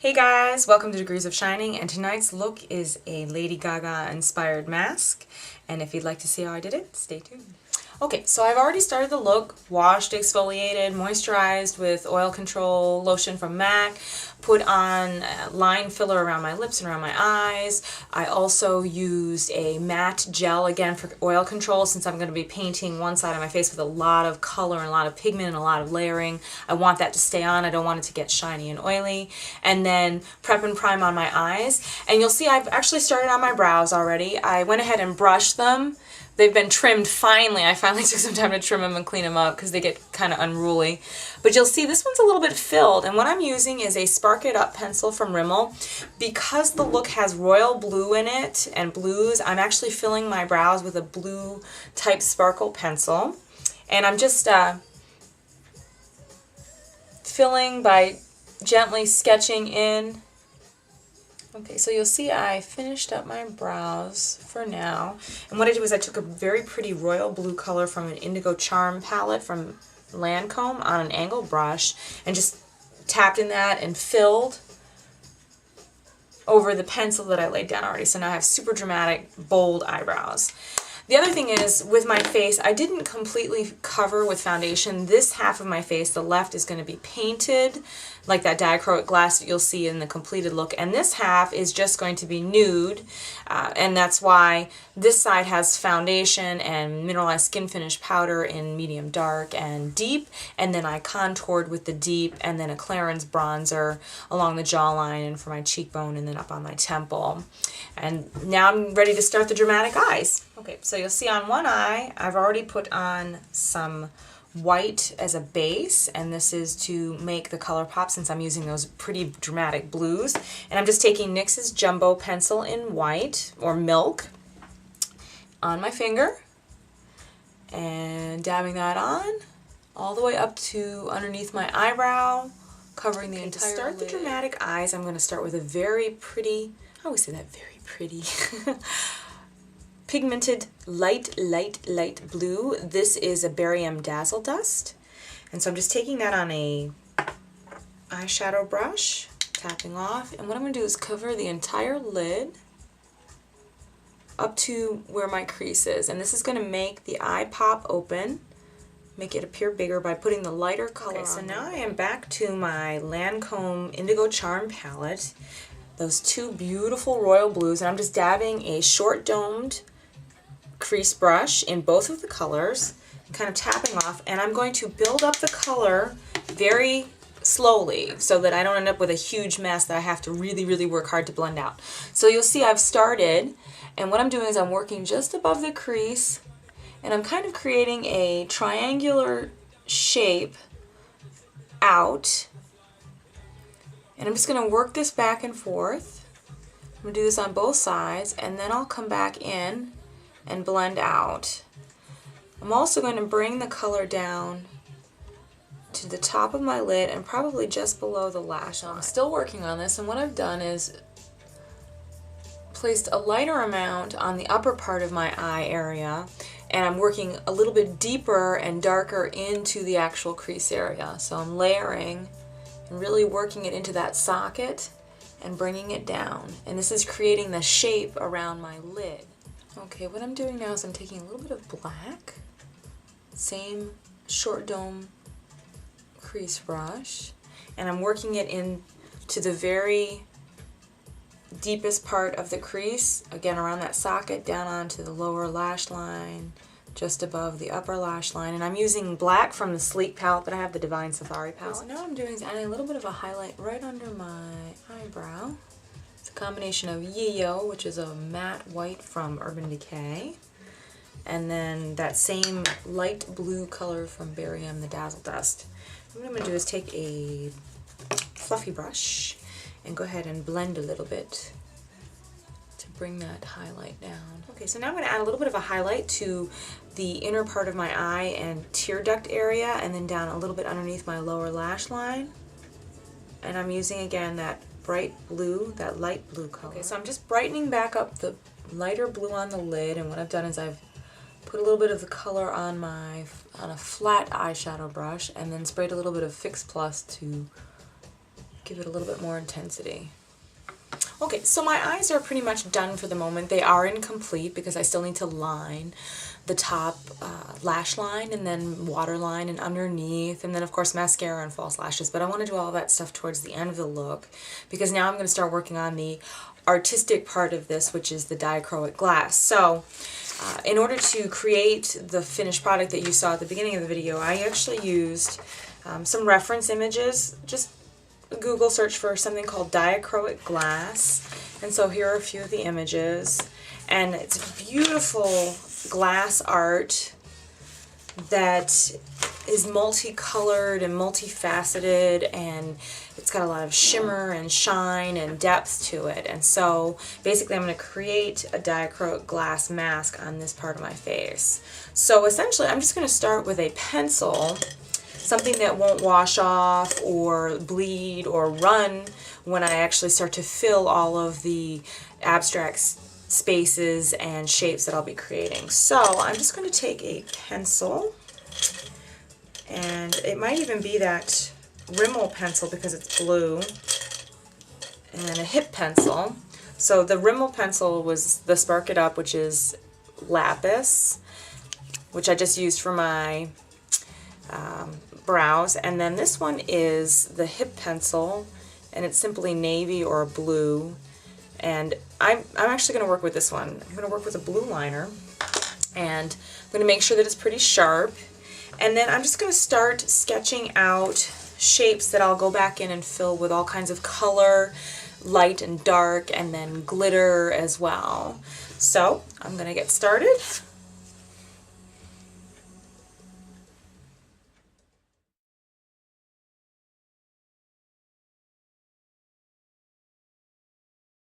Hey guys, welcome to Degrees of Shining, and tonight's look is a Lady Gaga inspired mask, and if you'd like to see how I did it, stay tuned. Okay, so I've already started the look, washed, exfoliated, moisturized with Oil Control Lotion from MAC, put on line filler around my lips and around my eyes. I also used a matte gel again for oil control since I'm going to be painting one side of my face with a lot of color and a lot of pigment and a lot of layering. I want that to stay on. I don't want it to get shiny and oily. And then prep and prime on my eyes. And you'll see I've actually started on my brows already. I went ahead and brushed them. They've been trimmed finally. I finally took some time to trim them and clean them up because they get kind of unruly. But you'll see this one's a little bit filled, and what I'm using is a Spark It Up pencil from Rimmel. Because the look has royal blue in it and blues, I'm actually filling my brows with a blue type sparkle pencil. And I'm just filling by gently sketching in. Okay, so you'll see I finished up my brows for now. And what I did was I took a very pretty royal blue color from an Indigo Charm palette from Lancome on an angled brush and just tapped in that and filled over the pencil that I laid down already. So now I have super dramatic, bold eyebrows. The other thing is, with my face, I didn't completely cover with foundation. This half of my face, the left, is going to be painted, like that diachroic glass that you'll see in the completed look. And this half is just going to be nude, and that's why this side has foundation and Mineralize Skin Finish powder in medium dark and deep, and then I contoured with the deep, and then a Clarins bronzer along the jawline and for my cheekbone and then up on my temple. And now I'm ready to start the dramatic eyes. Okay, so you'll see on one eye, I've already put on some white as a base, and this is to make the color pop since I'm using those pretty dramatic blues. And I'm just taking NYX's Jumbo pencil in white, or milk, on my finger, and dabbing that on all the way up to underneath my eyebrow, covering the entire lid. To start the dramatic eyes, I'm going to start with a very pretty, I always say that, very pretty, pigmented light blue. This is a Berry M Dazzle Dust. And so I'm just taking that on a eyeshadow brush, tapping off. And what I'm going to do is cover the entire lid up to where my crease is. And this is going to make the eye pop open, make it appear bigger by putting the lighter color on. So now I am back to my Lancome Indigo Charm palette. Those two beautiful royal blues. And I'm just dabbing a short domed crease brush in both of the colors, kind of tapping off, and I'm going to build up the color very slowly so that I don't end up with a huge mess that I have to really work hard to blend out. So you'll see I've started, and what I'm doing is I'm working just above the crease, and I'm kind of creating a triangular shape out, and I'm just going to work this back and forth. I'm going to do this on both sides, and then I'll come back in and blend out. I'm also going to bring the color down to the top of my lid and probably just below the lash line. I'm still working on this, and what I've done is placed a lighter amount on the upper part of my eye area, and I'm working a little bit deeper and darker into the actual crease area. So I'm layering and really working it into that socket and bringing it down. And this is creating the shape around my lid. Okay, what I'm doing now is I'm taking a little bit of black, same short dome crease brush, and I'm working it into the very deepest part of the crease, again around that socket, down onto the lower lash line, just above the upper lash line. And I'm using black from the Sleek palette that I have, the Divine Safari palette. So now what I'm doing is adding a little bit of a highlight right under my eyebrow. It's a combination of Yeyo, which is a matte white from Urban Decay, and then that same light blue color from Berry M, the Dazzle Dust. What I'm going to do is take a fluffy brush and go ahead and blend a little bit to bring that highlight down. Okay, so now I'm going to add a little bit of a highlight to the inner part of my eye and tear duct area, and then down a little bit underneath my lower lash line. And I'm using, again, that bright blue, that light blue color. Okay, so I'm just brightening back up the lighter blue on the lid, and what I've done is I've put a little bit of the color on a flat eyeshadow brush, and then sprayed a little bit of Fix Plus to give it a little bit more intensity. Okay, so my eyes are pretty much done for the moment. They are incomplete because I still need to line the top lash line and then waterline and underneath, and then of course mascara and false lashes. But I want to do all that stuff towards the end of the look because now I'm going to start working on the artistic part of this, which is the diachroic glass. So in order to create the finished product that you saw at the beginning of the video, I actually used some reference images. Just Google search for something called diachroic glass, and so here are a few of the images, and it's beautiful glass art that is multicolored and multifaceted, and it's got a lot of shimmer and shine and depth to it. And so basically I'm going to create a diachroic glass mask on this part of my face. So essentially I'm just going to start with a pencil, something that won't wash off or bleed or run when I actually start to fill all of the abstract spaces and shapes that I'll be creating. So I'm just going to take a pencil, and it might even be that Rimmel pencil because it's blue, and a hip pencil. So the Rimmel pencil was the Spark It Up, which is Lapis, which I just used for my brows, and then this one is the hip pencil, and it's simply navy or blue. And I'm actually going to work with this one. I'm going to work with a blue liner, and I'm going to make sure that it's pretty sharp. And then I'm just going to start sketching out shapes that I'll go back in and fill with all kinds of color, light and dark, and then glitter as well. So I'm going to get started.